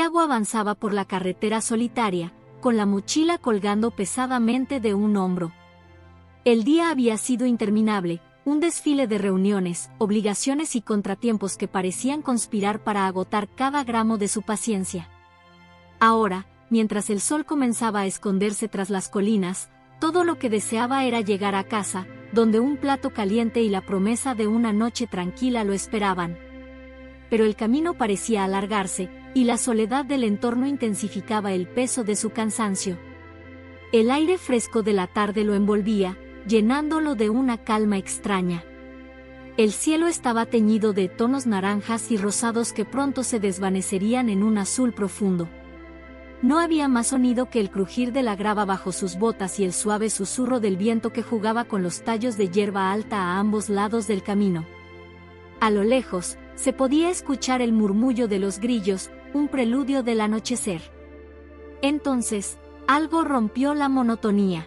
Tiago avanzaba por la carretera solitaria, con la mochila colgando pesadamente de un hombro. El día había sido interminable, un desfile de reuniones, obligaciones y contratiempos que parecían conspirar para agotar cada gramo de su paciencia. Ahora, mientras el sol comenzaba a esconderse tras las colinas, todo lo que deseaba era llegar a casa, donde un plato caliente y la promesa de una noche tranquila lo esperaban. Pero el camino parecía alargarse, y la soledad del entorno intensificaba el peso de su cansancio. El aire fresco de la tarde lo envolvía, llenándolo de una calma extraña. El cielo estaba teñido de tonos naranjas y rosados que pronto se desvanecerían en un azul profundo. No había más sonido que el crujir de la grava bajo sus botas y el suave susurro del viento que jugaba con los tallos de hierba alta a ambos lados del camino. A lo lejos, se podía escuchar el murmullo de los grillos, un preludio del anochecer. Entonces, algo rompió la monotonía.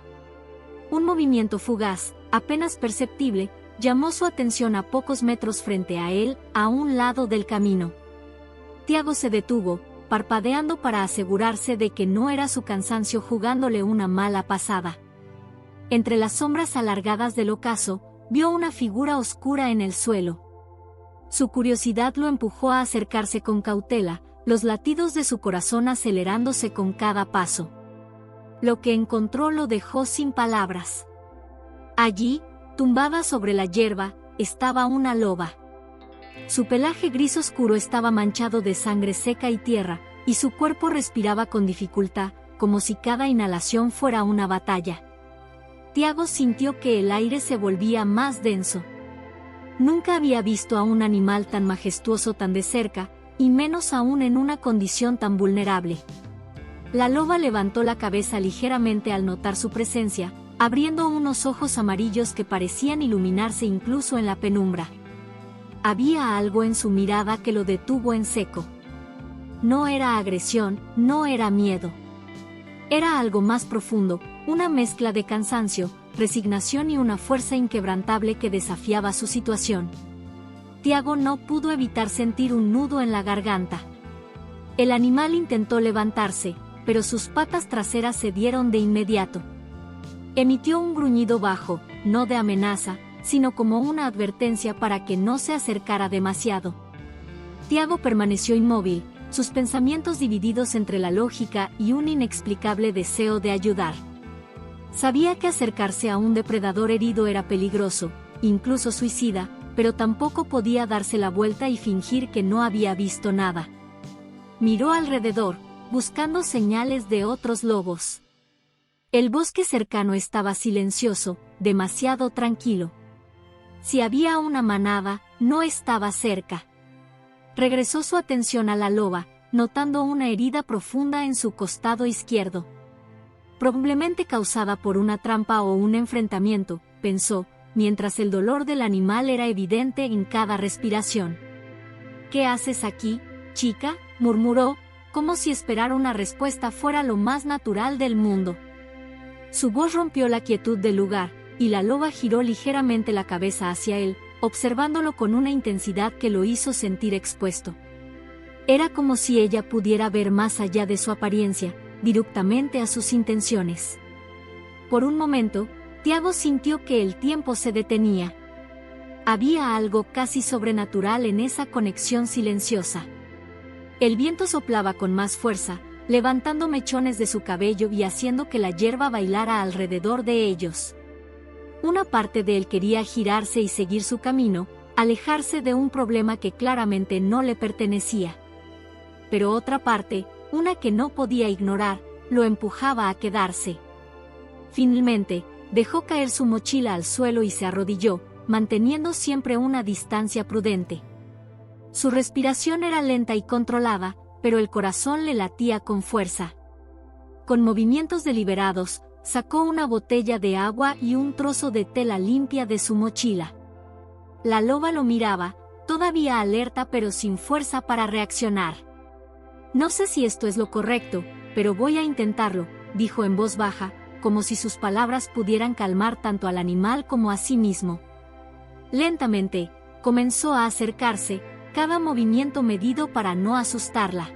Un movimiento fugaz, apenas perceptible, llamó su atención a pocos metros frente a él, a un lado del camino. Tiago se detuvo, parpadeando para asegurarse de que no era su cansancio jugándole una mala pasada. Entre las sombras alargadas del ocaso, vio una figura oscura en el suelo. Su curiosidad lo empujó a acercarse con cautela, los latidos de su corazón acelerándose con cada paso. Lo que encontró lo dejó sin palabras. Allí, tumbada sobre la hierba, estaba una loba. Su pelaje gris oscuro estaba manchado de sangre seca y tierra, y su cuerpo respiraba con dificultad, como si cada inhalación fuera una batalla. Tiago sintió que el aire se volvía más denso. Nunca había visto a un animal tan majestuoso tan de cerca, y menos aún en una condición tan vulnerable. La loba levantó la cabeza ligeramente al notar su presencia, abriendo unos ojos amarillos que parecían iluminarse incluso en la penumbra. Había algo en su mirada que lo detuvo en seco. No era agresión, no era miedo. Era algo más profundo, una mezcla de cansancio, resignación y una fuerza inquebrantable que desafiaba su situación. Tiago no pudo evitar sentir un nudo en la garganta. El animal intentó levantarse, pero sus patas traseras cedieron de inmediato. Emitió un gruñido bajo, no de amenaza, sino como una advertencia para que no se acercara demasiado. Tiago permaneció inmóvil, sus pensamientos divididos entre la lógica y un inexplicable deseo de ayudar. Sabía que acercarse a un depredador herido era peligroso, incluso suicida, pero tampoco podía darse la vuelta y fingir que no había visto nada. Miró alrededor, buscando señales de otros lobos. El bosque cercano estaba silencioso, demasiado tranquilo. Si había una manada, no estaba cerca. Regresó su atención a la loba, notando una herida profunda en su costado izquierdo. Probablemente causada por una trampa o un enfrentamiento, pensó, mientras el dolor del animal era evidente en cada respiración. «¿Qué haces aquí, chica?», murmuró, como si esperar una respuesta fuera lo más natural del mundo. Su voz rompió la quietud del lugar, y la loba giró ligeramente la cabeza hacia él, observándolo con una intensidad que lo hizo sentir expuesto. Era como si ella pudiera ver más allá de su apariencia, directamente a sus intenciones. Por un momento, Tiago sintió que el tiempo se detenía. Había algo casi sobrenatural en esa conexión silenciosa. El viento soplaba con más fuerza, levantando mechones de su cabello y haciendo que la hierba bailara alrededor de ellos. Una parte de él quería girarse y seguir su camino, alejarse de un problema que claramente no le pertenecía. Pero otra parte, una que no podía ignorar, lo empujaba a quedarse. Finalmente, dejó caer su mochila al suelo y se arrodilló, manteniendo siempre una distancia prudente. Su respiración era lenta y controlada, pero el corazón le latía con fuerza. Con movimientos deliberados, sacó una botella de agua y un trozo de tela limpia de su mochila. La loba lo miraba, todavía alerta pero sin fuerza para reaccionar. «No sé si esto es lo correcto, pero voy a intentarlo», dijo en voz baja, como si sus palabras pudieran calmar tanto al animal como a sí mismo. Lentamente, comenzó a acercarse, cada movimiento medido para no asustarla.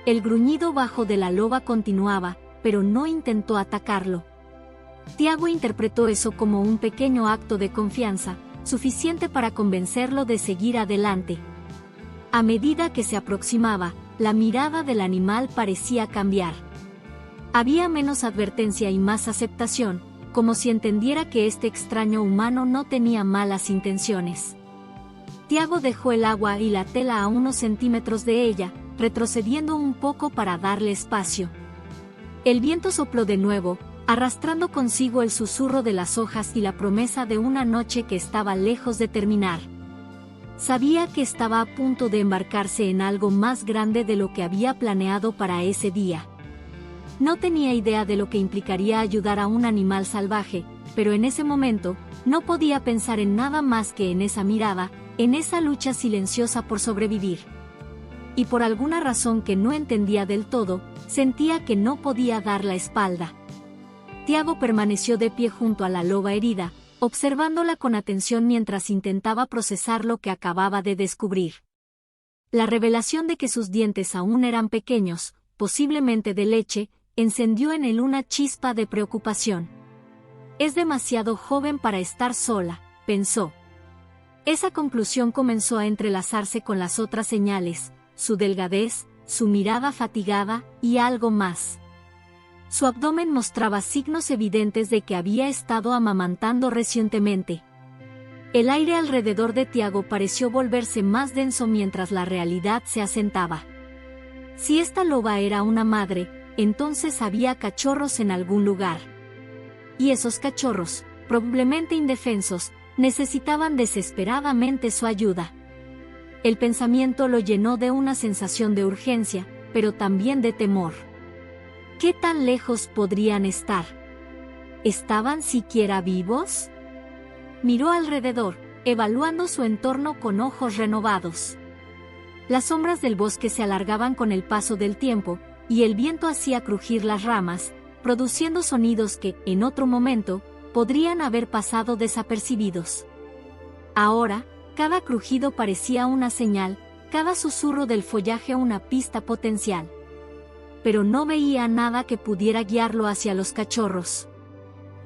El gruñido bajo de la loba continuaba, pero no intentó atacarlo. Tiago interpretó eso como un pequeño acto de confianza, suficiente para convencerlo de seguir adelante. A medida que se aproximaba, la mirada del animal parecía cambiar. Había menos advertencia y más aceptación, como si entendiera que este extraño humano no tenía malas intenciones. Tiago dejó el agua y la tela a unos centímetros de ella, retrocediendo un poco para darle espacio. El viento sopló de nuevo, arrastrando consigo el susurro de las hojas y la promesa de una noche que estaba lejos de terminar. Sabía que estaba a punto de embarcarse en algo más grande de lo que había planeado para ese día. No tenía idea de lo que implicaría ayudar a un animal salvaje, pero en ese momento, no podía pensar en nada más que en esa mirada, en esa lucha silenciosa por sobrevivir. Y por alguna razón que no entendía del todo, sentía que no podía dar la espalda. Tiago permaneció de pie junto a la loba herida, observándola con atención mientras intentaba procesar lo que acababa de descubrir. La revelación de que sus dientes aún eran pequeños, posiblemente de leche, encendió en él una chispa de preocupación. Es demasiado joven para estar sola, pensó. Esa conclusión comenzó a entrelazarse con las otras señales, su delgadez, su mirada fatigada, y algo más. Su abdomen mostraba signos evidentes de que había estado amamantando recientemente. El aire alrededor de Tiago pareció volverse más denso mientras la realidad se asentaba. Si esta loba era una madre, entonces había cachorros en algún lugar. Y esos cachorros, probablemente indefensos, necesitaban desesperadamente su ayuda. El pensamiento lo llenó de una sensación de urgencia, pero también de temor. ¿Qué tan lejos podrían estar? ¿Estaban siquiera vivos? Miró alrededor, evaluando su entorno con ojos renovados. Las sombras del bosque se alargaban con el paso del tiempo, y el viento hacía crujir las ramas, produciendo sonidos que, en otro momento, podrían haber pasado desapercibidos. Ahora, cada crujido parecía una señal, cada susurro del follaje una pista potencial. Pero no veía nada que pudiera guiarlo hacia los cachorros.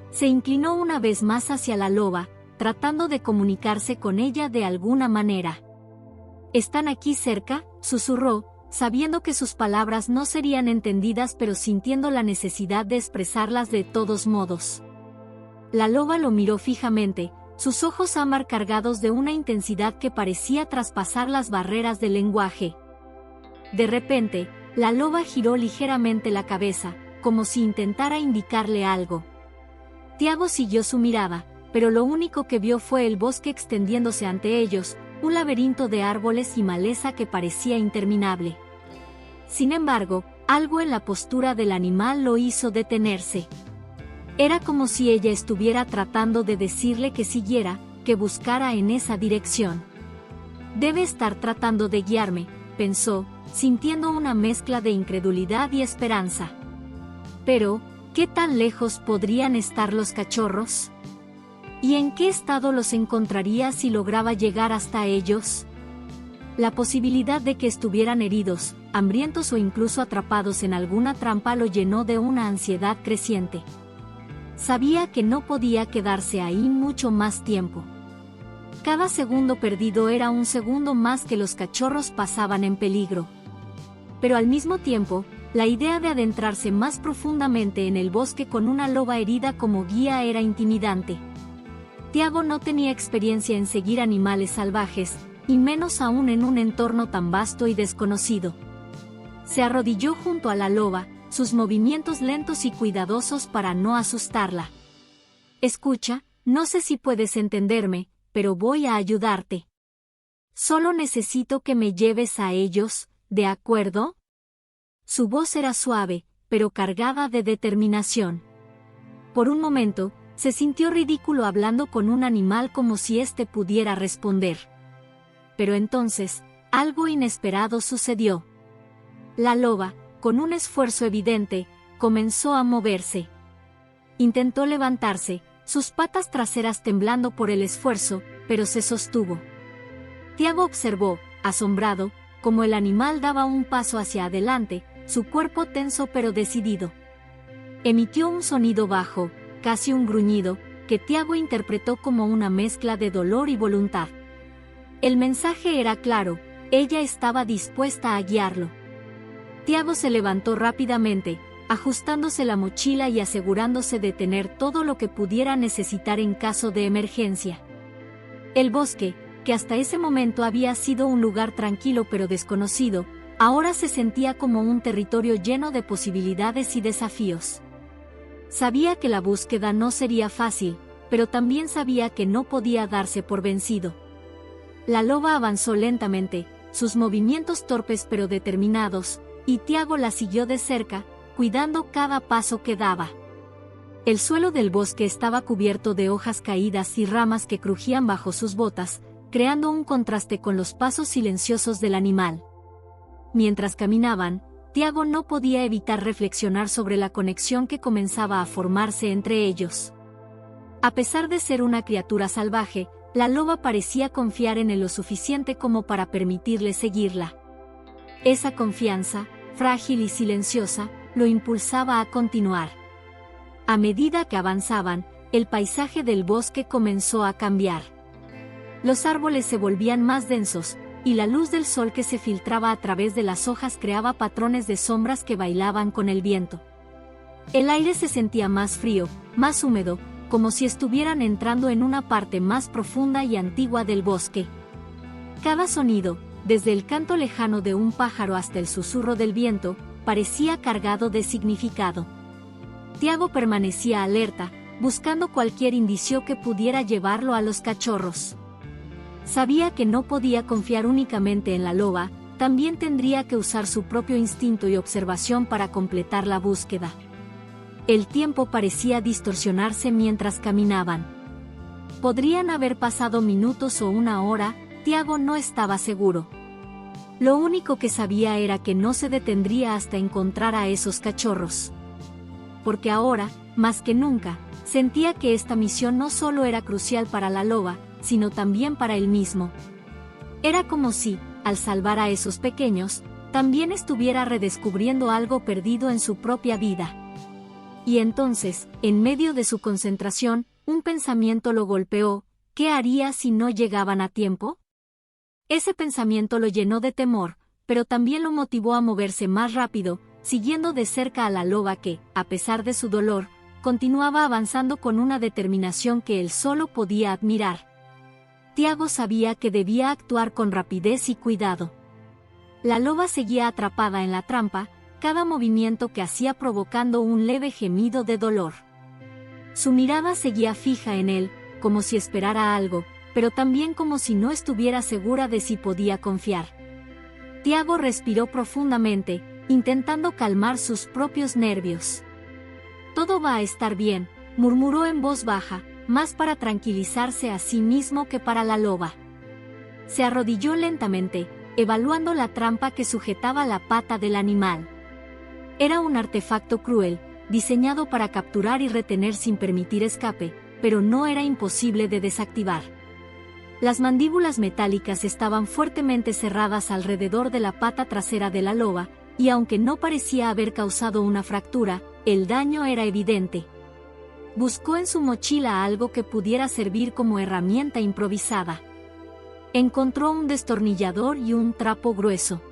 Se inclinó una vez más hacia la loba, tratando de comunicarse con ella de alguna manera. «¿Están aquí cerca?», susurró, sabiendo que sus palabras no serían entendidas pero sintiendo la necesidad de expresarlas de todos modos. La loba lo miró fijamente, sus ojos ámbar cargados de una intensidad que parecía traspasar las barreras del lenguaje. De repente, la loba giró ligeramente la cabeza, como si intentara indicarle algo. Tiago siguió su mirada, pero lo único que vio fue el bosque extendiéndose ante ellos, un laberinto de árboles y maleza que parecía interminable. Sin embargo, algo en la postura del animal lo hizo detenerse. Era como si ella estuviera tratando de decirle que siguiera, que buscara en esa dirección. Debe estar tratando de guiarme, pensó, sintiendo una mezcla de incredulidad y esperanza. Pero, ¿qué tan lejos podrían estar los cachorros? ¿Y en qué estado los encontraría si lograba llegar hasta ellos? La posibilidad de que estuvieran heridos, hambrientos o incluso atrapados en alguna trampa lo llenó de una ansiedad creciente. Sabía que no podía quedarse ahí mucho más tiempo. Cada segundo perdido era un segundo más que los cachorros pasaban en peligro. Pero al mismo tiempo, la idea de adentrarse más profundamente en el bosque con una loba herida como guía era intimidante. Tiago no tenía experiencia en seguir animales salvajes, y menos aún en un entorno tan vasto y desconocido. Se arrodilló junto a la loba, sus movimientos lentos y cuidadosos para no asustarla. «Escucha, no sé si puedes entenderme, pero voy a ayudarte. Solo necesito que me lleves a ellos, ¿de acuerdo?» Su voz era suave, pero cargada de determinación. Por un momento, se sintió ridículo hablando con un animal como si éste pudiera responder. Pero entonces, algo inesperado sucedió. La loba, con un esfuerzo evidente, comenzó a moverse. Intentó levantarse, sus patas traseras temblando por el esfuerzo, pero se sostuvo. Tiago observó, asombrado, como el animal daba un paso hacia adelante, su cuerpo tenso pero decidido. Emitió un sonido bajo, casi un gruñido, que Tiago interpretó como una mezcla de dolor y voluntad. El mensaje era claro, ella estaba dispuesta a guiarlo. Tiago se levantó rápidamente, ajustándose la mochila y asegurándose de tener todo lo que pudiera necesitar en caso de emergencia. El bosque, que hasta ese momento había sido un lugar tranquilo pero desconocido, ahora se sentía como un territorio lleno de posibilidades y desafíos. Sabía que la búsqueda no sería fácil, pero también sabía que no podía darse por vencido. La loba avanzó lentamente, sus movimientos torpes pero determinados, y Tiago la siguió de cerca, cuidando cada paso que daba. El suelo del bosque estaba cubierto de hojas caídas y ramas que crujían bajo sus botas, creando un contraste con los pasos silenciosos del animal. Mientras caminaban, Tiago no podía evitar reflexionar sobre la conexión que comenzaba a formarse entre ellos. A pesar de ser una criatura salvaje, la loba parecía confiar en él lo suficiente como para permitirle seguirla. Esa confianza, frágil y silenciosa, lo impulsaba a continuar. A medida que avanzaban, el paisaje del bosque comenzó a cambiar. Los árboles se volvían más densos, y la luz del sol que se filtraba a través de las hojas creaba patrones de sombras que bailaban con el viento. El aire se sentía más frío, más húmedo, como si estuvieran entrando en una parte más profunda y antigua del bosque. Cada sonido, desde el canto lejano de un pájaro hasta el susurro del viento, parecía cargado de significado. Tiago permanecía alerta, buscando cualquier indicio que pudiera llevarlo a los cachorros. Sabía que no podía confiar únicamente en la loba, también tendría que usar su propio instinto y observación para completar la búsqueda. El tiempo parecía distorsionarse mientras caminaban. Podrían haber pasado minutos o una hora, Tiago no estaba seguro. Lo único que sabía era que no se detendría hasta encontrar a esos cachorros. Porque ahora, más que nunca, sentía que esta misión no solo era crucial para la loba, sino también para él mismo. Era como si, al salvar a esos pequeños, también estuviera redescubriendo algo perdido en su propia vida. Y entonces, en medio de su concentración, un pensamiento lo golpeó: ¿qué haría si no llegaban a tiempo? Ese pensamiento lo llenó de temor, pero también lo motivó a moverse más rápido, siguiendo de cerca a la loba que, a pesar de su dolor, continuaba avanzando con una determinación que él solo podía admirar. Tiago sabía que debía actuar con rapidez y cuidado. La loba seguía atrapada en la trampa, cada movimiento que hacía provocando un leve gemido de dolor. Su mirada seguía fija en él, como si esperara algo, pero también como si no estuviera segura de si podía confiar. Tiago respiró profundamente, intentando calmar sus propios nervios. «Todo va a estar bien», murmuró en voz baja, más para tranquilizarse a sí mismo que para la loba. Se arrodilló lentamente, evaluando la trampa que sujetaba la pata del animal. Era un artefacto cruel, diseñado para capturar y retener sin permitir escape, pero no era imposible de desactivar. Las mandíbulas metálicas estaban fuertemente cerradas alrededor de la pata trasera de la loba, y aunque no parecía haber causado una fractura, el daño era evidente. Buscó en su mochila algo que pudiera servir como herramienta improvisada. Encontró un destornillador y un trapo grueso.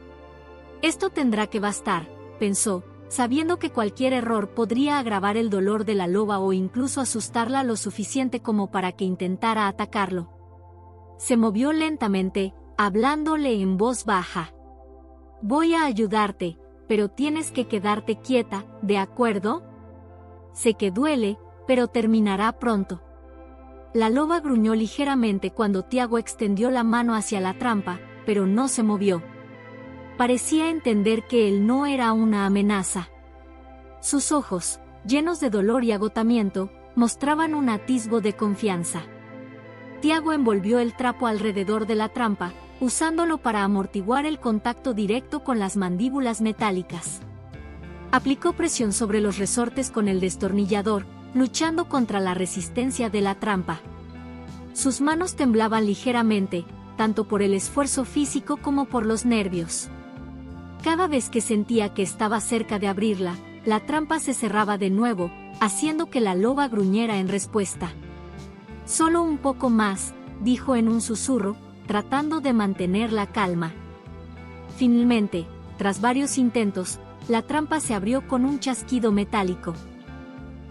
«Esto tendrá que bastar», pensó, sabiendo que cualquier error podría agravar el dolor de la loba o incluso asustarla lo suficiente como para que intentara atacarlo. Se movió lentamente, hablándole en voz baja. «Voy a ayudarte, pero tienes que quedarte quieta, ¿de acuerdo? Sé que duele, pero terminará pronto». La loba gruñó ligeramente cuando Tiago extendió la mano hacia la trampa, pero no se movió. Parecía entender que él no era una amenaza. Sus ojos, llenos de dolor y agotamiento, mostraban un atisbo de confianza. Tiago envolvió el trapo alrededor de la trampa, usándolo para amortiguar el contacto directo con las mandíbulas metálicas. Aplicó presión sobre los resortes con el destornillador, luchando contra la resistencia de la trampa. Sus manos temblaban ligeramente, tanto por el esfuerzo físico como por los nervios. Cada vez que sentía que estaba cerca de abrirla, la trampa se cerraba de nuevo, haciendo que la loba gruñera en respuesta. «Solo un poco más», dijo en un susurro, tratando de mantener la calma. Finalmente, tras varios intentos, la trampa se abrió con un chasquido metálico.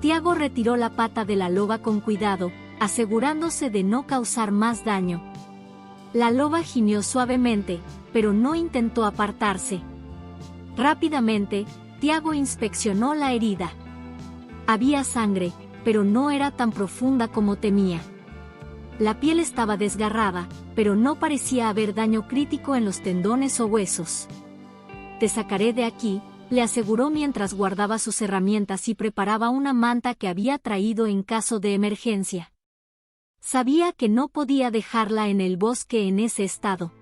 Tiago retiró la pata de la loba con cuidado, asegurándose de no causar más daño. La loba gimió suavemente, pero no intentó apartarse. Rápidamente, Tiago inspeccionó la herida. Había sangre, pero no era tan profunda como temía. La piel estaba desgarrada, pero no parecía haber daño crítico en los tendones o huesos. «Te sacaré de aquí», le aseguró mientras guardaba sus herramientas y preparaba una manta que había traído en caso de emergencia. Sabía que no podía dejarla en el bosque en ese estado.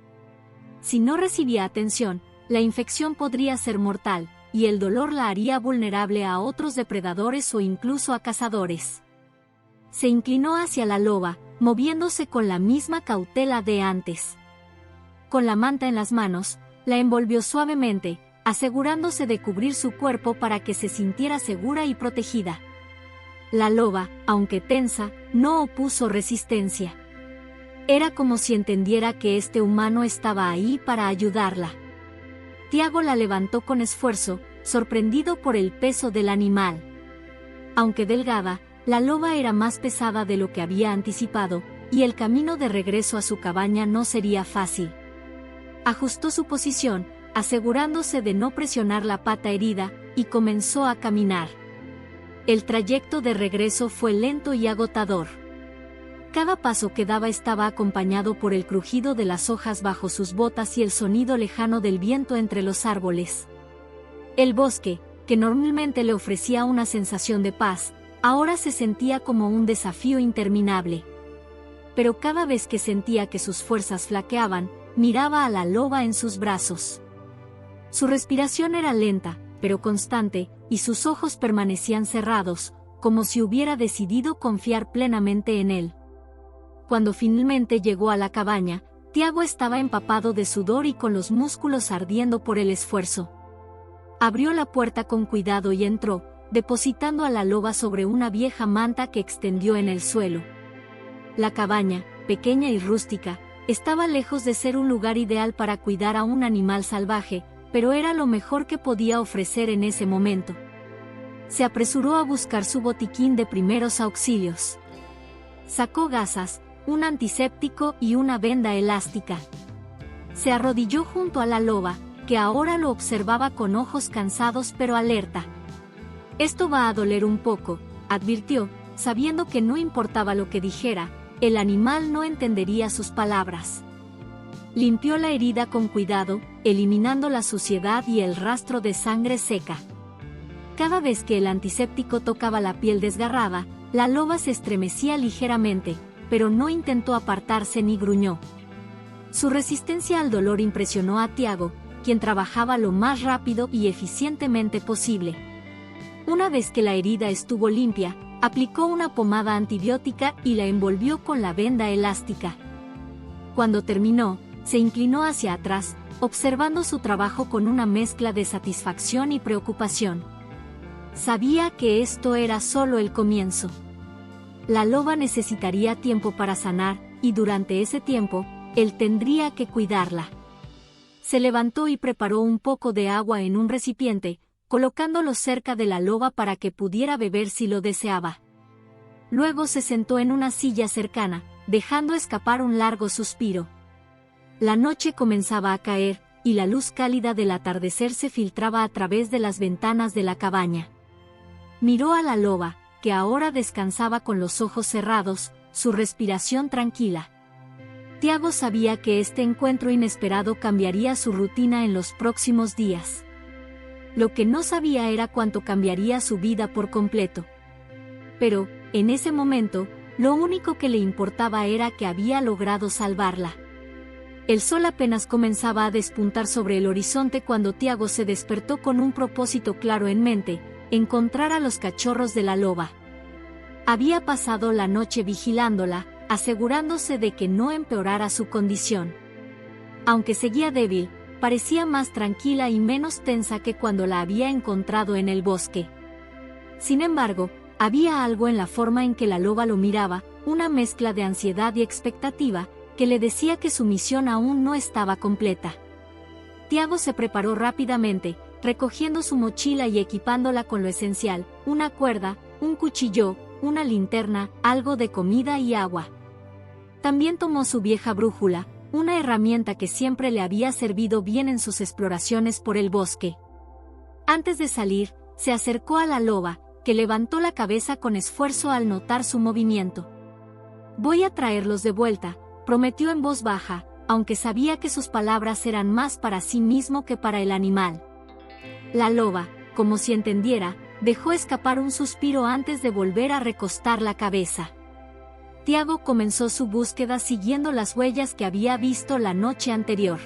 Si no recibía atención, la infección podría ser mortal, y el dolor la haría vulnerable a otros depredadores o incluso a cazadores. Se inclinó hacia la loba, moviéndose con la misma cautela de antes. Con la manta en las manos, la envolvió suavemente, asegurándose de cubrir su cuerpo para que se sintiera segura y protegida. La loba, aunque tensa, no opuso resistencia. Era como si entendiera que este humano estaba ahí para ayudarla. Tiago la levantó con esfuerzo, sorprendido por el peso del animal. Aunque delgada, la loba era más pesada de lo que había anticipado, y el camino de regreso a su cabaña no sería fácil. Ajustó su posición, asegurándose de no presionar la pata herida, y comenzó a caminar. El trayecto de regreso fue lento y agotador. Cada paso que daba estaba acompañado por el crujido de las hojas bajo sus botas y el sonido lejano del viento entre los árboles. El bosque, que normalmente le ofrecía una sensación de paz, ahora se sentía como un desafío interminable. Pero cada vez que sentía que sus fuerzas flaqueaban, miraba a la loba en sus brazos. Su respiración era lenta, pero constante, y sus ojos permanecían cerrados, como si hubiera decidido confiar plenamente en él. Cuando finalmente llegó a la cabaña, Tiago estaba empapado de sudor y con los músculos ardiendo por el esfuerzo. Abrió la puerta con cuidado y entró, depositando a la loba sobre una vieja manta que extendió en el suelo. La cabaña, pequeña y rústica, estaba lejos de ser un lugar ideal para cuidar a un animal salvaje, pero era lo mejor que podía ofrecer en ese momento. Se apresuró a buscar su botiquín de primeros auxilios. Sacó gasas, un antiséptico y una venda elástica. Se arrodilló junto a la loba, que ahora lo observaba con ojos cansados pero alerta. «Esto va a doler un poco», advirtió, sabiendo que no importaba lo que dijera, el animal no entendería sus palabras. Limpió la herida con cuidado, eliminando la suciedad y el rastro de sangre seca. Cada vez que el antiséptico tocaba la piel desgarrada, la loba se estremecía ligeramente, pero no intentó apartarse ni gruñó. Su resistencia al dolor impresionó a Tiago, quien trabajaba lo más rápido y eficientemente posible. Una vez que la herida estuvo limpia, aplicó una pomada antibiótica y la envolvió con la venda elástica. Cuando terminó, se inclinó hacia atrás, observando su trabajo con una mezcla de satisfacción y preocupación. Sabía que esto era solo el comienzo. La loba necesitaría tiempo para sanar, y durante ese tiempo, él tendría que cuidarla. Se levantó y preparó un poco de agua en un recipiente, colocándolo cerca de la loba para que pudiera beber si lo deseaba. Luego se sentó en una silla cercana, dejando escapar un largo suspiro. La noche comenzaba a caer, y la luz cálida del atardecer se filtraba a través de las ventanas de la cabaña. Miró a la loba, que ahora descansaba con los ojos cerrados, su respiración tranquila. Tiago sabía que este encuentro inesperado cambiaría su rutina en los próximos días. Lo que no sabía era cuánto cambiaría su vida por completo. Pero, en ese momento, lo único que le importaba era que había logrado salvarla. El sol apenas comenzaba a despuntar sobre el horizonte cuando Tiago se despertó con un propósito claro en mente: encontrar a los cachorros de la loba. Había pasado la noche vigilándola, asegurándose de que no empeorara su condición. Aunque seguía débil, parecía más tranquila y menos tensa que cuando la había encontrado en el bosque. Sin embargo, había algo en la forma en que la loba lo miraba, una mezcla de ansiedad y expectativa, que le decía que su misión aún no estaba completa. Tiago se preparó rápidamente, recogiendo su mochila y equipándola con lo esencial: una cuerda, un cuchillo, una linterna, algo de comida y agua. También tomó su vieja brújula, una herramienta que siempre le había servido bien en sus exploraciones por el bosque. Antes de salir, se acercó a la loba, que levantó la cabeza con esfuerzo al notar su movimiento. «Voy a traerlos de vuelta», prometió en voz baja, aunque sabía que sus palabras eran más para sí mismo que para el animal. La loba, como si entendiera, dejó escapar un suspiro antes de volver a recostar la cabeza. Tiago comenzó su búsqueda siguiendo las huellas que había visto la noche anterior.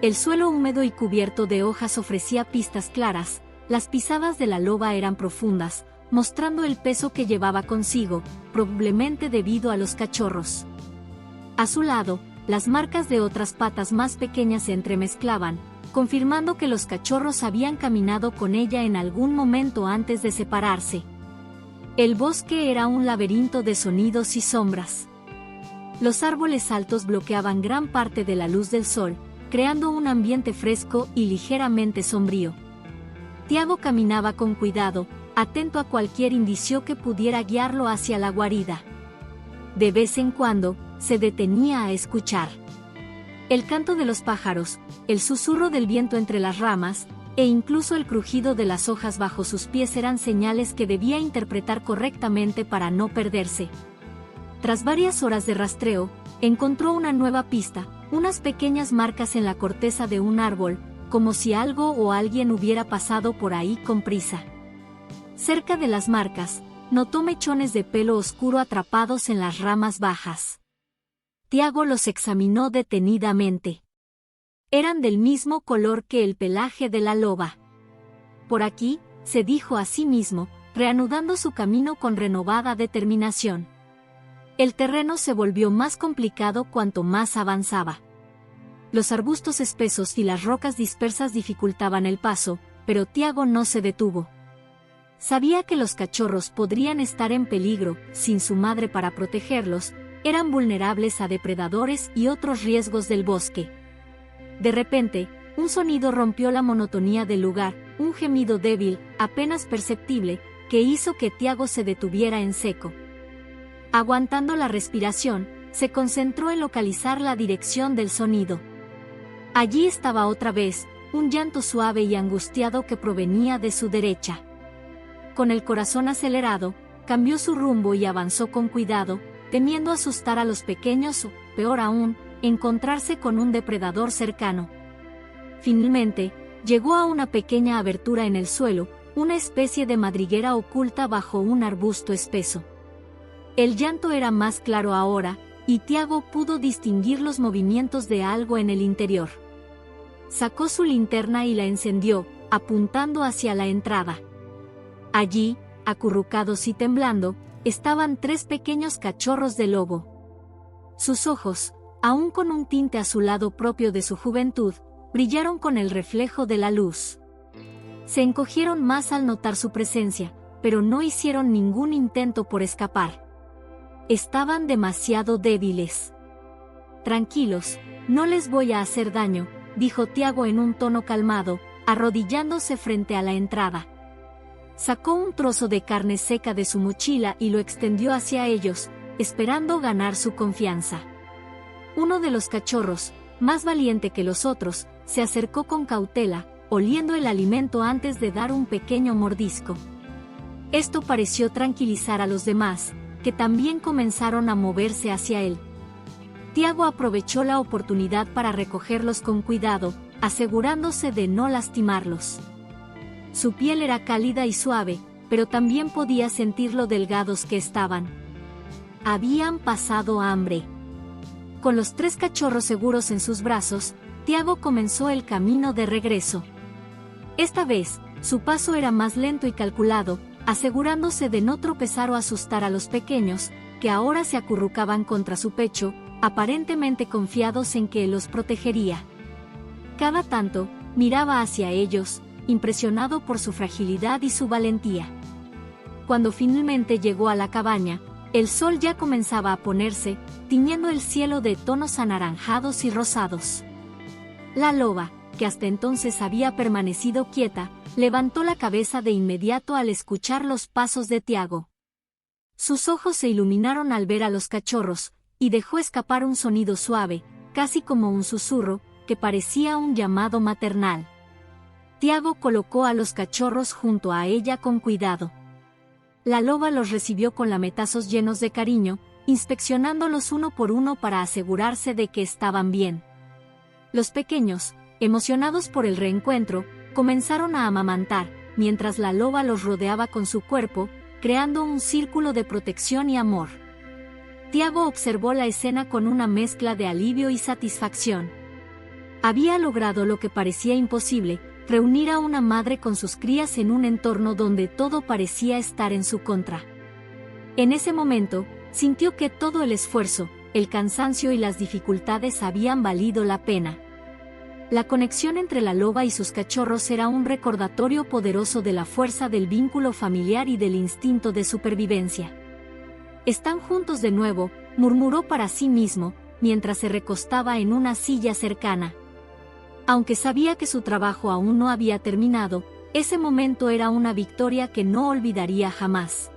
El suelo húmedo y cubierto de hojas ofrecía pistas claras. Las pisadas de la loba eran profundas, mostrando el peso que llevaba consigo, probablemente debido a los cachorros. A su lado, las marcas de otras patas más pequeñas se entremezclaban, confirmando que los cachorros habían caminado con ella en algún momento antes de separarse. El bosque era un laberinto de sonidos y sombras. Los árboles altos bloqueaban gran parte de la luz del sol, creando un ambiente fresco y ligeramente sombrío. Tiago caminaba con cuidado, atento a cualquier indicio que pudiera guiarlo hacia la guarida. De vez en cuando, se detenía a escuchar el canto de los pájaros, el susurro del viento entre las ramas, e incluso el crujido de las hojas bajo sus pies eran señales que debía interpretar correctamente para no perderse. Tras varias horas de rastreo, encontró una nueva pista, unas pequeñas marcas en la corteza de un árbol, como si algo o alguien hubiera pasado por ahí con prisa. Cerca de las marcas, notó mechones de pelo oscuro atrapados en las ramas bajas. Tiago los examinó detenidamente. Eran del mismo color que el pelaje de la loba. Por aquí, se dijo a sí mismo, reanudando su camino con renovada determinación. El terreno se volvió más complicado cuanto más avanzaba. Los arbustos espesos y las rocas dispersas dificultaban el paso, pero Tiago no se detuvo. Sabía que los cachorros podrían estar en peligro, sin su madre para protegerlos, eran vulnerables a depredadores y otros riesgos del bosque. De repente, un sonido rompió la monotonía del lugar, un gemido débil, apenas perceptible, que hizo que Tiago se detuviera en seco. Aguantando la respiración, se concentró en localizar la dirección del sonido. Allí estaba otra vez, un llanto suave y angustiado que provenía de su derecha. Con el corazón acelerado, cambió su rumbo y avanzó con cuidado, temiendo asustar a los pequeños o, peor aún, encontrarse con un depredador cercano. Finalmente, llegó a una pequeña abertura en el suelo, una especie de madriguera oculta bajo un arbusto espeso. El llanto era más claro ahora, y Tiago pudo distinguir los movimientos de algo en el interior. Sacó su linterna y la encendió, apuntando hacia la entrada. Allí, acurrucados y temblando, estaban 3 pequeños cachorros de lobo. Sus ojos, aún con un tinte azulado propio de su juventud, brillaron con el reflejo de la luz. Se encogieron más al notar su presencia, pero no hicieron ningún intento por escapar. Estaban demasiado débiles. «Tranquilos, no les voy a hacer daño», dijo Tiago en un tono calmado, arrodillándose frente a la entrada. Sacó un trozo de carne seca de su mochila y lo extendió hacia ellos, esperando ganar su confianza. Uno de los cachorros, más valiente que los otros, se acercó con cautela, oliendo el alimento antes de dar un pequeño mordisco. Esto pareció tranquilizar a los demás, que también comenzaron a moverse hacia él. Tiago aprovechó la oportunidad para recogerlos con cuidado, asegurándose de no lastimarlos. Su piel era cálida y suave, pero también podía sentir lo delgados que estaban. Habían pasado hambre. Con los 3 cachorros seguros en sus brazos, Tiago comenzó el camino de regreso. Esta vez, su paso era más lento y calculado, asegurándose de no tropezar o asustar a los pequeños, que ahora se acurrucaban contra su pecho, aparentemente confiados en que los protegería. Cada tanto, miraba hacia ellos, impresionado por su fragilidad y su valentía. Cuando finalmente llegó a la cabaña, el sol ya comenzaba a ponerse, tiñendo el cielo de tonos anaranjados y rosados. La loba, que hasta entonces había permanecido quieta, levantó la cabeza de inmediato al escuchar los pasos de Tiago. Sus ojos se iluminaron al ver a los cachorros, y dejó escapar un sonido suave, casi como un susurro, que parecía un llamado maternal. Tiago colocó a los cachorros junto a ella con cuidado. La loba los recibió con lametazos llenos de cariño, inspeccionándolos uno por uno para asegurarse de que estaban bien. Los pequeños, emocionados por el reencuentro, comenzaron a amamantar, mientras la loba los rodeaba con su cuerpo, creando un círculo de protección y amor. Tiago observó la escena con una mezcla de alivio y satisfacción. Había logrado lo que parecía imposible, reunir a una madre con sus crías en un entorno donde todo parecía estar en su contra. En ese momento, sintió que todo el esfuerzo, el cansancio y las dificultades habían valido la pena. La conexión entre la loba y sus cachorros era un recordatorio poderoso de la fuerza del vínculo familiar y del instinto de supervivencia. «Están juntos de nuevo», murmuró para sí mismo, mientras se recostaba en una silla cercana. Aunque sabía que su trabajo aún no había terminado, ese momento era una victoria que no olvidaría jamás.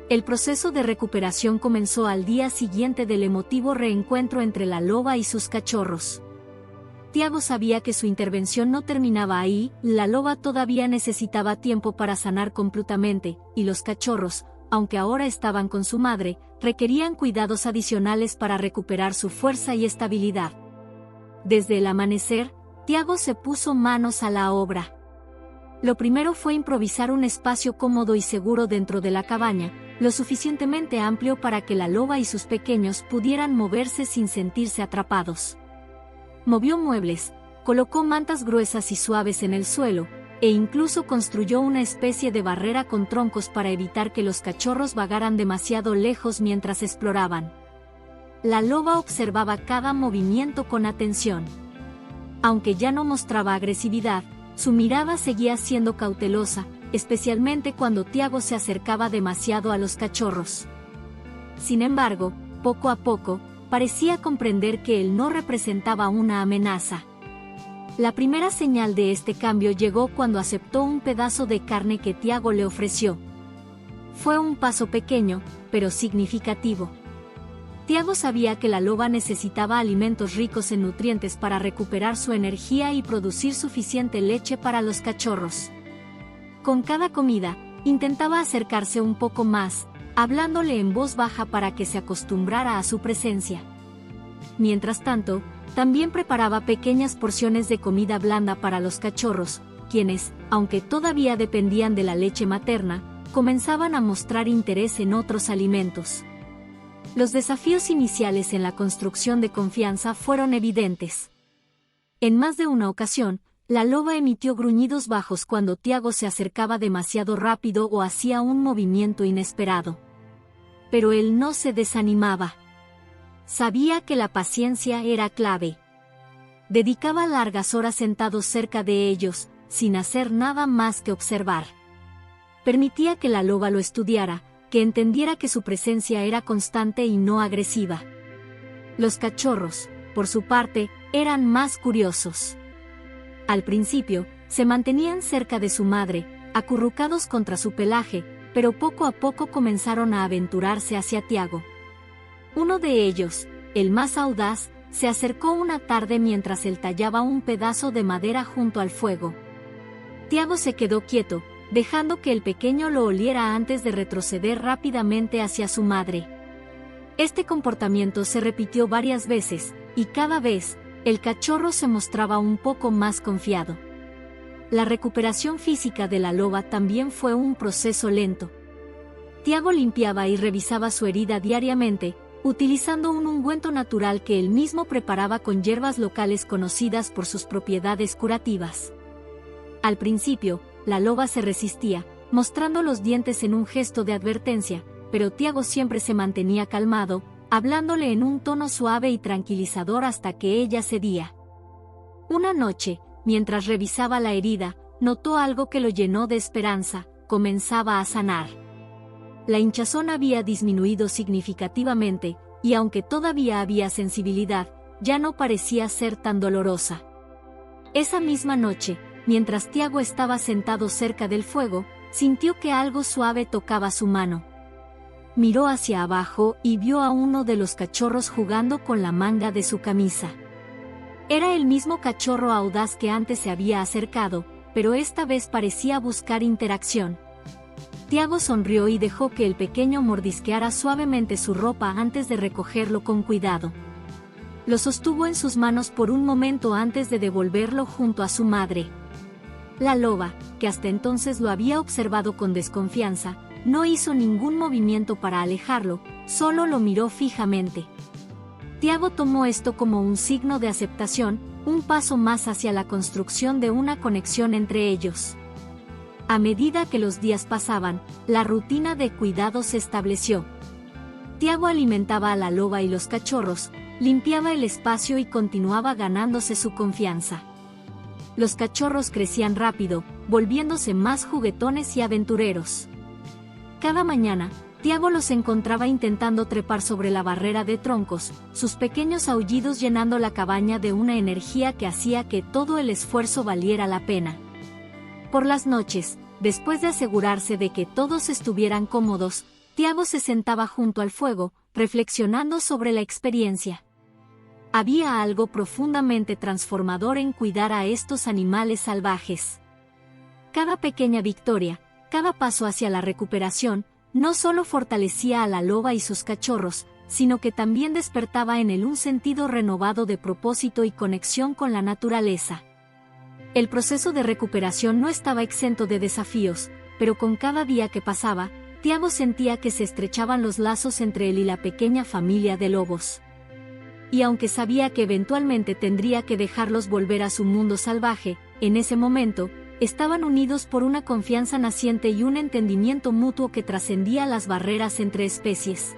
El proceso de recuperación comenzó al día siguiente del emotivo reencuentro entre la loba y sus cachorros. Tiago sabía que su intervención no terminaba ahí, la loba todavía necesitaba tiempo para sanar completamente, y los cachorros, aunque ahora estaban con su madre, requerían cuidados adicionales para recuperar su fuerza y estabilidad. Desde el amanecer, Tiago se puso manos a la obra. Lo primero fue improvisar un espacio cómodo y seguro dentro de la cabaña, lo suficientemente amplio para que la loba y sus pequeños pudieran moverse sin sentirse atrapados. Movió muebles, colocó mantas gruesas y suaves en el suelo, e incluso construyó una especie de barrera con troncos para evitar que los cachorros vagaran demasiado lejos mientras exploraban. La loba observaba cada movimiento con atención. Aunque ya no mostraba agresividad, su mirada seguía siendo cautelosa, especialmente cuando Tiago se acercaba demasiado a los cachorros. Sin embargo, poco a poco, parecía comprender que él no representaba una amenaza. La primera señal de este cambio llegó cuando aceptó un pedazo de carne que Tiago le ofreció. Fue un paso pequeño, pero significativo. Tiago sabía que la loba necesitaba alimentos ricos en nutrientes para recuperar su energía y producir suficiente leche para los cachorros. Con cada comida, intentaba acercarse un poco más, hablándole en voz baja para que se acostumbrara a su presencia. Mientras tanto, también preparaba pequeñas porciones de comida blanda para los cachorros, quienes, aunque todavía dependían de la leche materna, comenzaban a mostrar interés en otros alimentos. Los desafíos iniciales en la construcción de confianza fueron evidentes. En más de una ocasión, la loba emitió gruñidos bajos cuando Tiago se acercaba demasiado rápido o hacía un movimiento inesperado. Pero él no se desanimaba. Sabía que la paciencia era clave. Dedicaba largas horas sentado cerca de ellos, sin hacer nada más que observar. Permitía que la loba lo estudiara, que entendiera que su presencia era constante y no agresiva. Los cachorros, por su parte, eran más curiosos. Al principio, se mantenían cerca de su madre, acurrucados contra su pelaje, pero poco a poco comenzaron a aventurarse hacia Tiago. Uno de ellos, el más audaz, se acercó una tarde mientras él tallaba un pedazo de madera junto al fuego. Tiago se quedó quieto, dejando que el pequeño lo oliera antes de retroceder rápidamente hacia su madre. Este comportamiento se repitió varias veces, y cada vez, el cachorro se mostraba un poco más confiado. La recuperación física de la loba también fue un proceso lento. Tiago limpiaba y revisaba su herida diariamente, utilizando un ungüento natural que él mismo preparaba con hierbas locales conocidas por sus propiedades curativas. Al principio, la loba se resistía, mostrando los dientes en un gesto de advertencia, pero Tiago siempre se mantenía calmado, hablándole en un tono suave y tranquilizador hasta que ella cedía. Una noche, mientras revisaba la herida, notó algo que lo llenó de esperanza: comenzaba a sanar. La hinchazón había disminuido significativamente, y aunque todavía había sensibilidad, ya no parecía ser tan dolorosa. Esa misma noche, mientras Tiago estaba sentado cerca del fuego, sintió que algo suave tocaba su mano. Miró hacia abajo y vio a uno de los cachorros jugando con la manga de su camisa. Era el mismo cachorro audaz que antes se había acercado, pero esta vez parecía buscar interacción. Tiago sonrió y dejó que el pequeño mordisqueara suavemente su ropa antes de recogerlo con cuidado. Lo sostuvo en sus manos por un momento antes de devolverlo junto a su madre. La loba, que hasta entonces lo había observado con desconfianza, no hizo ningún movimiento para alejarlo, solo lo miró fijamente. Tiago tomó esto como un signo de aceptación, un paso más hacia la construcción de una conexión entre ellos. A medida que los días pasaban, la rutina de cuidado se estableció. Tiago alimentaba a la loba y los cachorros, limpiaba el espacio y continuaba ganándose su confianza. Los cachorros crecían rápido, volviéndose más juguetones y aventureros. Cada mañana, Tiago los encontraba intentando trepar sobre la barrera de troncos, sus pequeños aullidos llenando la cabaña de una energía que hacía que todo el esfuerzo valiera la pena. Por las noches, después de asegurarse de que todos estuvieran cómodos, Tiago se sentaba junto al fuego, reflexionando sobre la experiencia. Había algo profundamente transformador en cuidar a estos animales salvajes. Cada pequeña victoria, cada paso hacia la recuperación, no solo fortalecía a la loba y sus cachorros, sino que también despertaba en él un sentido renovado de propósito y conexión con la naturaleza. El proceso de recuperación no estaba exento de desafíos, pero con cada día que pasaba, Tiago sentía que se estrechaban los lazos entre él y la pequeña familia de lobos. Y aunque sabía que eventualmente tendría que dejarlos volver a su mundo salvaje, en ese momento, estaban unidos por una confianza naciente y un entendimiento mutuo que trascendía las barreras entre especies.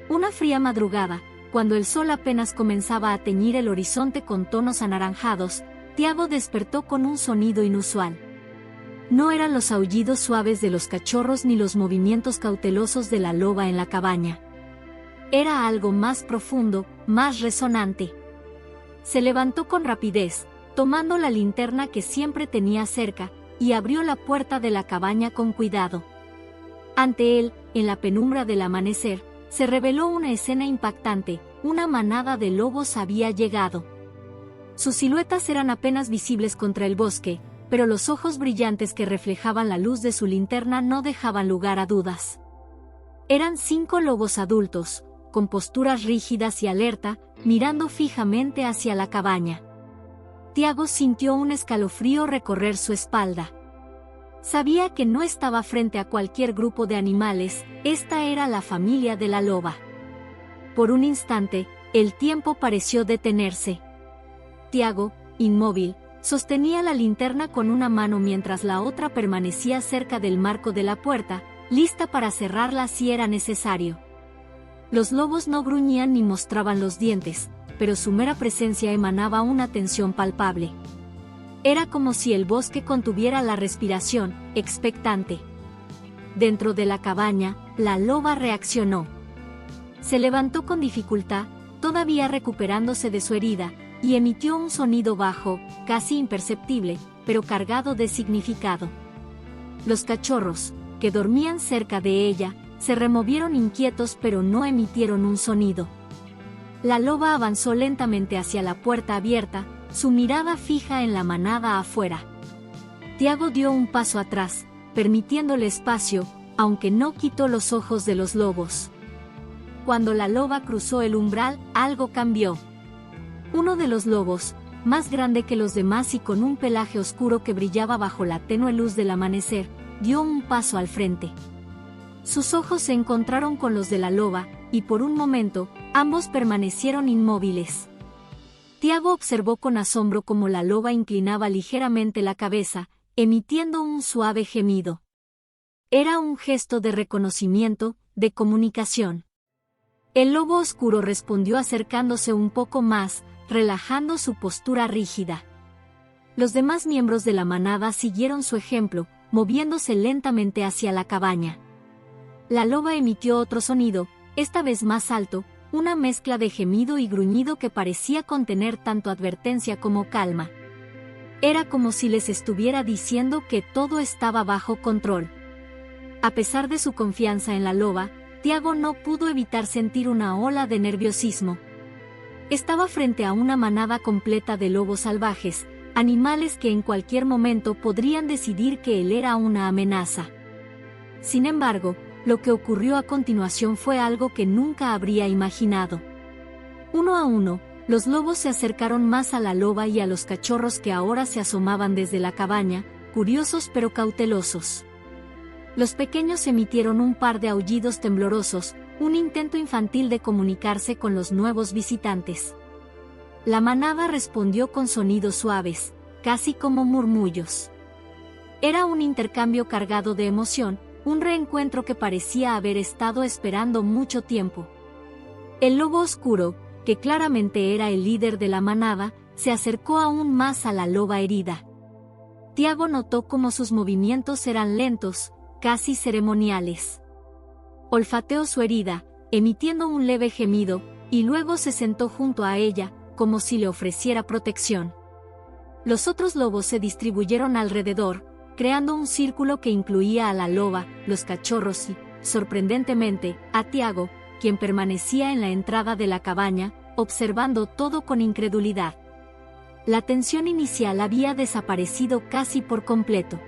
Una fría madrugada, cuando el sol apenas comenzaba a teñir el horizonte con tonos anaranjados, Tiago despertó con un sonido inusual. No eran los aullidos suaves de los cachorros ni los movimientos cautelosos de la loba en la cabaña. Era algo más profundo, más resonante. Se levantó con rapidez, tomando la linterna que siempre tenía cerca, y abrió la puerta de la cabaña con cuidado. Ante él, en la penumbra del amanecer, se reveló una escena impactante: una manada de lobos había llegado. Sus siluetas eran apenas visibles contra el bosque, pero los ojos brillantes que reflejaban la luz de su linterna no dejaban lugar a dudas. Eran 5 lobos adultos, con posturas rígidas y alerta, mirando fijamente hacia la cabaña. Tiago sintió un escalofrío recorrer su espalda. Sabía que no estaba frente a cualquier grupo de animales, esta era la familia de la loba. Por un instante, el tiempo pareció detenerse. Tiago, inmóvil, sostenía la linterna con una mano mientras la otra permanecía cerca del marco de la puerta, lista para cerrarla si era necesario. Los lobos no gruñían ni mostraban los dientes, pero su mera presencia emanaba una tensión palpable. Era como si el bosque contuviera la respiración, expectante. Dentro de la cabaña, la loba reaccionó. Se levantó con dificultad, todavía recuperándose de su herida, y emitió un sonido bajo, casi imperceptible, pero cargado de significado. Los cachorros, que dormían cerca de ella, se removieron inquietos pero no emitieron un sonido. La loba avanzó lentamente hacia la puerta abierta, su mirada fija en la manada afuera. Tiago dio un paso atrás, permitiéndole espacio, aunque no quitó los ojos de los lobos. Cuando la loba cruzó el umbral, algo cambió. Uno de los lobos, más grande que los demás y con un pelaje oscuro que brillaba bajo la tenue luz del amanecer, dio un paso al frente. Sus ojos se encontraron con los de la loba, y por un momento, ambos permanecieron inmóviles. Tiago observó con asombro cómo la loba inclinaba ligeramente la cabeza, emitiendo un suave gemido. Era un gesto de reconocimiento, de comunicación. El lobo oscuro respondió acercándose un poco más, relajando su postura rígida. Los demás miembros de la manada siguieron su ejemplo, moviéndose lentamente hacia la cabaña. La loba emitió otro sonido, esta vez más alto, una mezcla de gemido y gruñido que parecía contener tanto advertencia como calma. Era como si les estuviera diciendo que todo estaba bajo control. A pesar de su confianza en la loba, Tiago no pudo evitar sentir una ola de nerviosismo. Estaba frente a una manada completa de lobos salvajes, animales que en cualquier momento podrían decidir que él era una amenaza. Sin embargo, lo que ocurrió a continuación fue algo que nunca habría imaginado. Uno a uno, los lobos se acercaron más a la loba y a los cachorros que ahora se asomaban desde la cabaña, curiosos pero cautelosos. Los pequeños emitieron un par de aullidos temblorosos, un intento infantil de comunicarse con los nuevos visitantes. La manada respondió con sonidos suaves, casi como murmullos. Era un intercambio cargado de emoción, un reencuentro que parecía haber estado esperando mucho tiempo. El lobo oscuro, que claramente era el líder de la manada, se acercó aún más a la loba herida. Tiago notó cómo sus movimientos eran lentos, casi ceremoniales. Olfateó su herida, emitiendo un leve gemido, y luego se sentó junto a ella, como si le ofreciera protección. Los otros lobos se distribuyeron alrededor, creando un círculo que incluía a la loba, los cachorros y, sorprendentemente, a Tiago, quien permanecía en la entrada de la cabaña, observando todo con incredulidad. La tensión inicial había desaparecido casi por completo.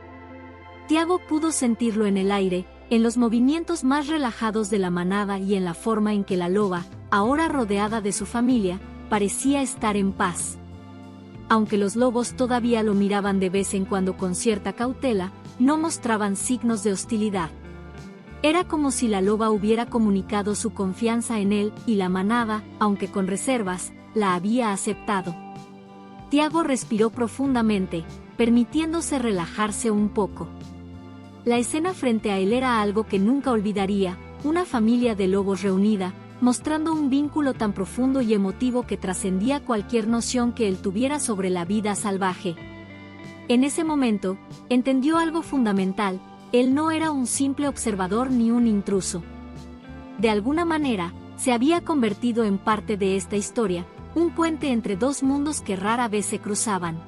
Tiago pudo sentirlo en el aire, en los movimientos más relajados de la manada y en la forma en que la loba, ahora rodeada de su familia, parecía estar en paz. Aunque los lobos todavía lo miraban de vez en cuando con cierta cautela, no mostraban signos de hostilidad. Era como si la loba hubiera comunicado su confianza en él y la manada, aunque con reservas, la había aceptado. Tiago respiró profundamente, permitiéndose relajarse un poco. La escena frente a él era algo que nunca olvidaría, una familia de lobos reunida, mostrando un vínculo tan profundo y emotivo que trascendía cualquier noción que él tuviera sobre la vida salvaje. En ese momento, entendió algo fundamental: él no era un simple observador ni un intruso. De alguna manera, se había convertido en parte de esta historia, un puente entre dos mundos que rara vez se cruzaban.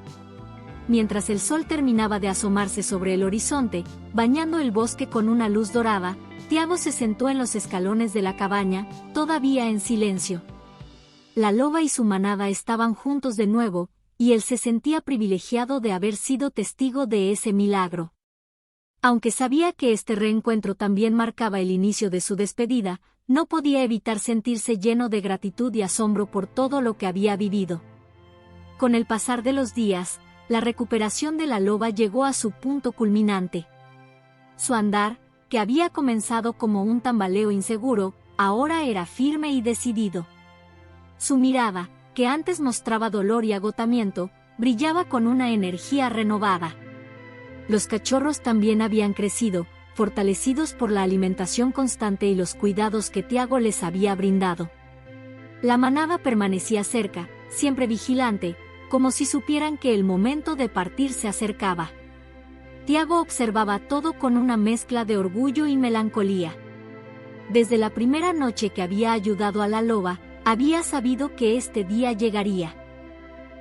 Mientras el sol terminaba de asomarse sobre el horizonte, bañando el bosque con una luz dorada, Tiago se sentó en los escalones de la cabaña, todavía en silencio. La loba y su manada estaban juntos de nuevo, y él se sentía privilegiado de haber sido testigo de ese milagro. Aunque sabía que este reencuentro también marcaba el inicio de su despedida, no podía evitar sentirse lleno de gratitud y asombro por todo lo que había vivido. Con el pasar de los días, la recuperación de la loba llegó a su punto culminante. Su andar, que había comenzado como un tambaleo inseguro, ahora era firme y decidido. Su mirada, que antes mostraba dolor y agotamiento, brillaba con una energía renovada. Los cachorros también habían crecido, fortalecidos por la alimentación constante y los cuidados que Tiago les había brindado. La manada permanecía cerca, siempre vigilante, como si supieran que el momento de partir se acercaba. Tiago observaba todo con una mezcla de orgullo y melancolía. Desde la primera noche que había ayudado a la loba, había sabido que este día llegaría.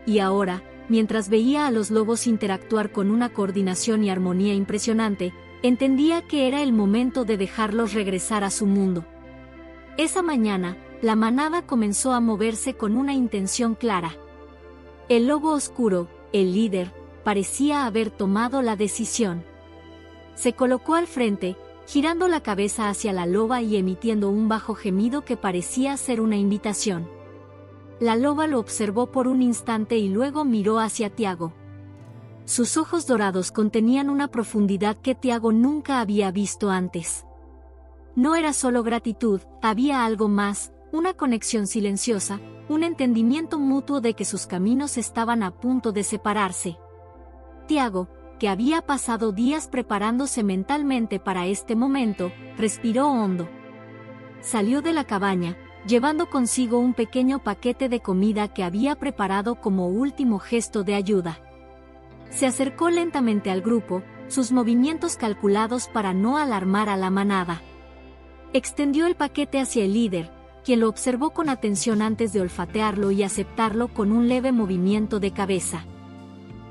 Y ahora, mientras veía a los lobos interactuar con una coordinación y armonía impresionante, entendía que era el momento de dejarlos regresar a su mundo. Esa mañana, la manada comenzó a moverse con una intención clara. El lobo oscuro, el líder, parecía haber tomado la decisión. Se colocó al frente, girando la cabeza hacia la loba y emitiendo un bajo gemido que parecía ser una invitación. La loba lo observó por un instante y luego miró hacia Tiago. Sus ojos dorados contenían una profundidad que Tiago nunca había visto antes. No era solo gratitud, había algo más, una conexión silenciosa, un entendimiento mutuo de que sus caminos estaban a punto de separarse. Tiago, que había pasado días preparándose mentalmente para este momento, respiró hondo. Salió de la cabaña, llevando consigo un pequeño paquete de comida que había preparado como último gesto de ayuda. Se acercó lentamente al grupo, sus movimientos calculados para no alarmar a la manada. Extendió el paquete hacia el líder, quien lo observó con atención antes de olfatearlo y aceptarlo con un leve movimiento de cabeza.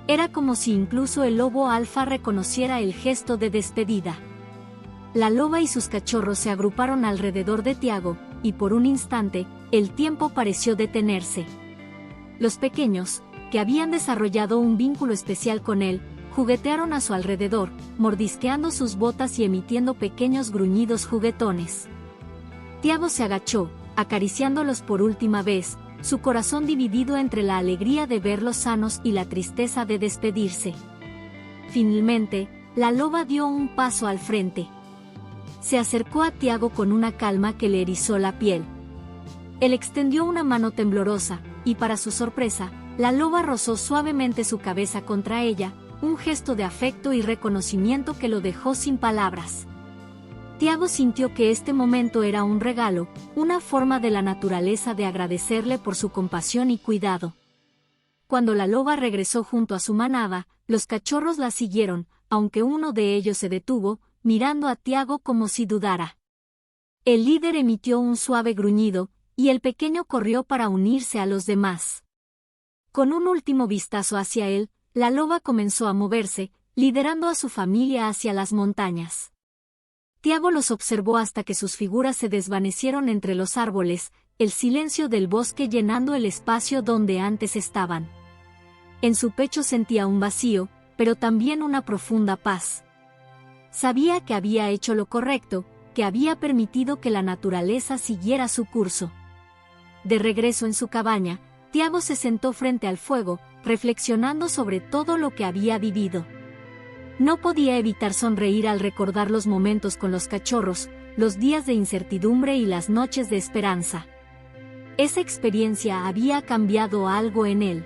Era como si incluso el lobo alfa reconociera el gesto de despedida. La loba y sus cachorros se agruparon alrededor de Tiago, y por un instante, el tiempo pareció detenerse. Los pequeños, que habían desarrollado un vínculo especial con él, juguetearon a su alrededor, mordisqueando sus botas y emitiendo pequeños gruñidos juguetones. Tiago se agachó, acariciándolos por última vez, su corazón dividido entre la alegría de verlos sanos y la tristeza de despedirse. Finalmente, la loba dio un paso al frente. Se acercó a Tiago con una calma que le erizó la piel. Él extendió una mano temblorosa, y para su sorpresa, la loba rozó suavemente su cabeza contra ella, un gesto de afecto y reconocimiento que lo dejó sin palabras. Tiago sintió que este momento era un regalo, una forma de la naturaleza de agradecerle por su compasión y cuidado. Cuando la loba regresó junto a su manada, los cachorros la siguieron, aunque uno de ellos se detuvo, mirando a Tiago como si dudara. El líder emitió un suave gruñido, y el pequeño corrió para unirse a los demás. Con un último vistazo hacia él, la loba comenzó a moverse, liderando a su familia hacia las montañas. Tiago los observó hasta que sus figuras se desvanecieron entre los árboles, el silencio del bosque llenando el espacio donde antes estaban. En su pecho sentía un vacío, pero también una profunda paz. Sabía que había hecho lo correcto, que había permitido que la naturaleza siguiera su curso. De regreso en su cabaña, Tiago se sentó frente al fuego, reflexionando sobre todo lo que había vivido. No podía evitar sonreír al recordar los momentos con los cachorros, los días de incertidumbre y las noches de esperanza. Esa experiencia había cambiado algo en él.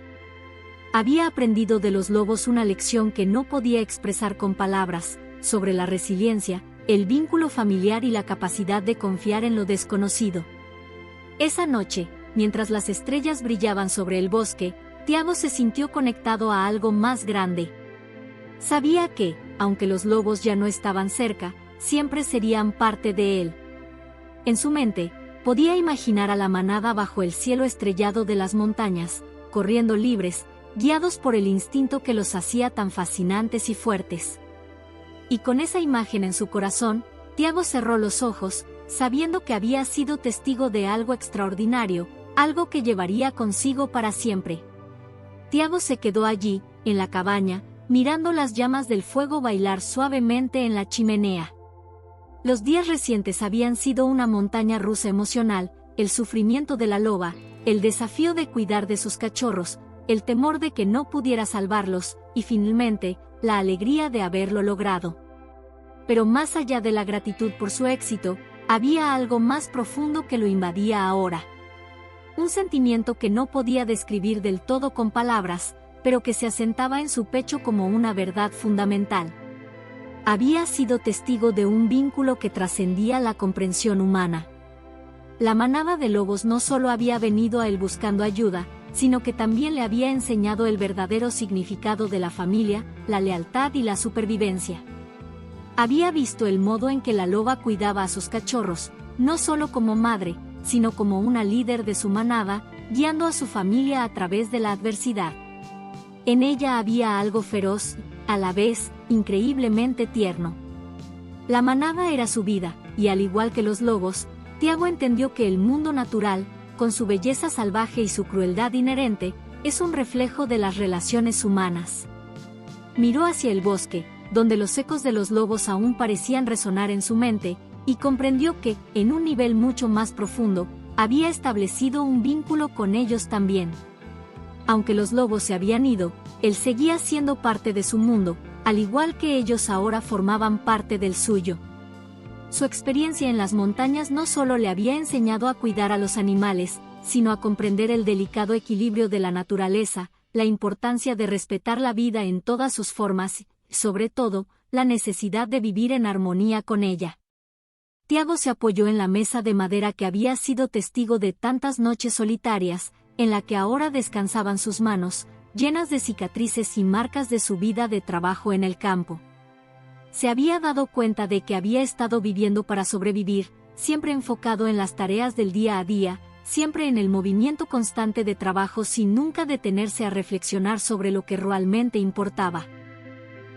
Había aprendido de los lobos una lección que no podía expresar con palabras, sobre la resiliencia, el vínculo familiar y la capacidad de confiar en lo desconocido. Esa noche, mientras las estrellas brillaban sobre el bosque, Tiago se sintió conectado a algo más grande. Sabía que, aunque los lobos ya no estaban cerca, siempre serían parte de él. En su mente, podía imaginar a la manada bajo el cielo estrellado de las montañas, corriendo libres, guiados por el instinto que los hacía tan fascinantes y fuertes. Y con esa imagen en su corazón, Tiago cerró los ojos, sabiendo que había sido testigo de algo extraordinario, algo que llevaría consigo para siempre. Tiago se quedó allí, en la cabaña, mirando las llamas del fuego bailar suavemente en la chimenea. Los días recientes habían sido una montaña rusa emocional, el sufrimiento de la loba, el desafío de cuidar de sus cachorros, el temor de que no pudiera salvarlos, y finalmente, la alegría de haberlo logrado. Pero más allá de la gratitud por su éxito, había algo más profundo que lo invadía ahora. Un sentimiento que no podía describir del todo con palabras, pero que se asentaba en su pecho como una verdad fundamental. Había sido testigo de un vínculo que trascendía la comprensión humana. La manada de lobos no solo había venido a él buscando ayuda, sino que también le había enseñado el verdadero significado de la familia, la lealtad y la supervivencia. Había visto el modo en que la loba cuidaba a sus cachorros, no solo como madre, sino como una líder de su manada, guiando a su familia a través de la adversidad. En ella había algo feroz, a la vez, increíblemente tierno. La manada era su vida, y al igual que los lobos, Tiago entendió que el mundo natural, con su belleza salvaje y su crueldad inherente, es un reflejo de las relaciones humanas. Miró hacia el bosque, donde los ecos de los lobos aún parecían resonar en su mente, y comprendió que, en un nivel mucho más profundo, había establecido un vínculo con ellos también. Aunque los lobos se habían ido, él seguía siendo parte de su mundo, al igual que ellos ahora formaban parte del suyo. Su experiencia en las montañas no solo le había enseñado a cuidar a los animales, sino a comprender el delicado equilibrio de la naturaleza, la importancia de respetar la vida en todas sus formas y, sobre todo, la necesidad de vivir en armonía con ella. Tiago se apoyó en la mesa de madera que había sido testigo de tantas noches solitarias, en la que ahora descansaban sus manos, llenas de cicatrices y marcas de su vida de trabajo en el campo. Se había dado cuenta de que había estado viviendo para sobrevivir, siempre enfocado en las tareas del día a día, siempre en el movimiento constante de trabajo sin nunca detenerse a reflexionar sobre lo que realmente importaba.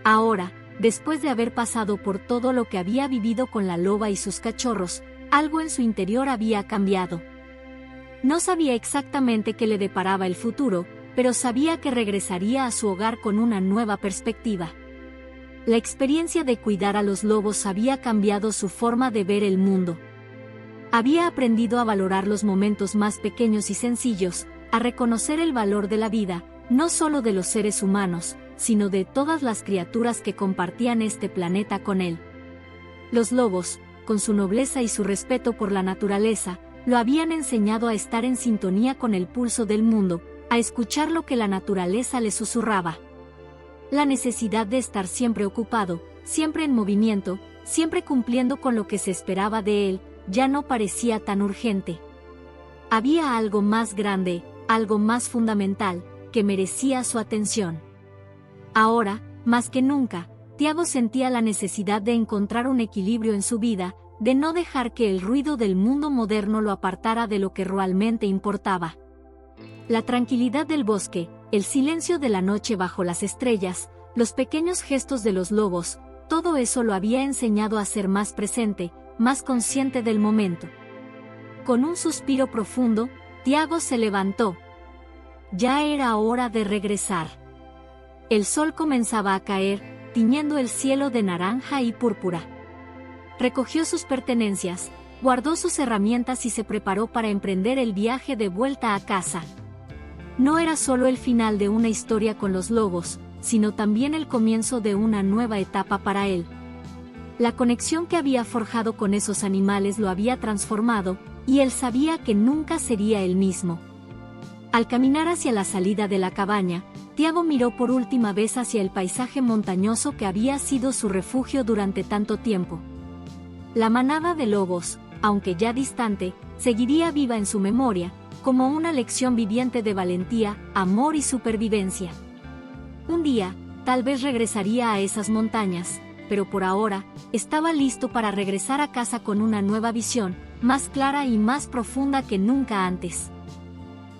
Ahora, después de haber pasado por todo lo que había vivido con la loba y sus cachorros, algo en su interior había cambiado. No sabía exactamente qué le deparaba el futuro, pero sabía que regresaría a su hogar con una nueva perspectiva. La experiencia de cuidar a los lobos había cambiado su forma de ver el mundo. Había aprendido a valorar los momentos más pequeños y sencillos, a reconocer el valor de la vida, no solo de los seres humanos, sino de todas las criaturas que compartían este planeta con él. Los lobos, con su nobleza y su respeto por la naturaleza, lo habían enseñado a estar en sintonía con el pulso del mundo, a escuchar lo que la naturaleza le susurraba. La necesidad de estar siempre ocupado, siempre en movimiento, siempre cumpliendo con lo que se esperaba de él, ya no parecía tan urgente. Había algo más grande, algo más fundamental, que merecía su atención. Ahora, más que nunca, Tiago sentía la necesidad de encontrar un equilibrio en su vida, de no dejar que el ruido del mundo moderno lo apartara de lo que realmente importaba. La tranquilidad del bosque, el silencio de la noche bajo las estrellas, los pequeños gestos de los lobos, todo eso lo había enseñado a ser más presente, más consciente del momento. Con un suspiro profundo, Tiago se levantó. Ya era hora de regresar. El sol comenzaba a caer, tiñendo el cielo de naranja y púrpura. Recogió sus pertenencias, guardó sus herramientas y se preparó para emprender el viaje de vuelta a casa. No era solo el final de una historia con los lobos, sino también el comienzo de una nueva etapa para él. La conexión que había forjado con esos animales lo había transformado, y él sabía que nunca sería el mismo. Al caminar hacia la salida de la cabaña, Tiago miró por última vez hacia el paisaje montañoso que había sido su refugio durante tanto tiempo. La manada de lobos, aunque ya distante, seguiría viva en su memoria, como una lección viviente de valentía, amor y supervivencia. Un día, tal vez regresaría a esas montañas, pero por ahora, estaba listo para regresar a casa con una nueva visión, más clara y más profunda que nunca antes.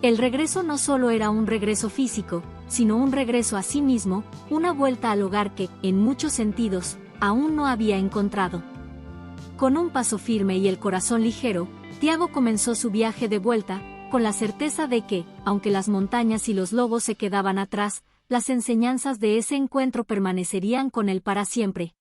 El regreso no solo era un regreso físico, sino un regreso a sí mismo, una vuelta al hogar que, en muchos sentidos, aún no había encontrado. Con un paso firme y el corazón ligero, Tiago comenzó su viaje de vuelta, con la certeza de que, aunque las montañas y los lobos se quedaban atrás, las enseñanzas de ese encuentro permanecerían con él para siempre.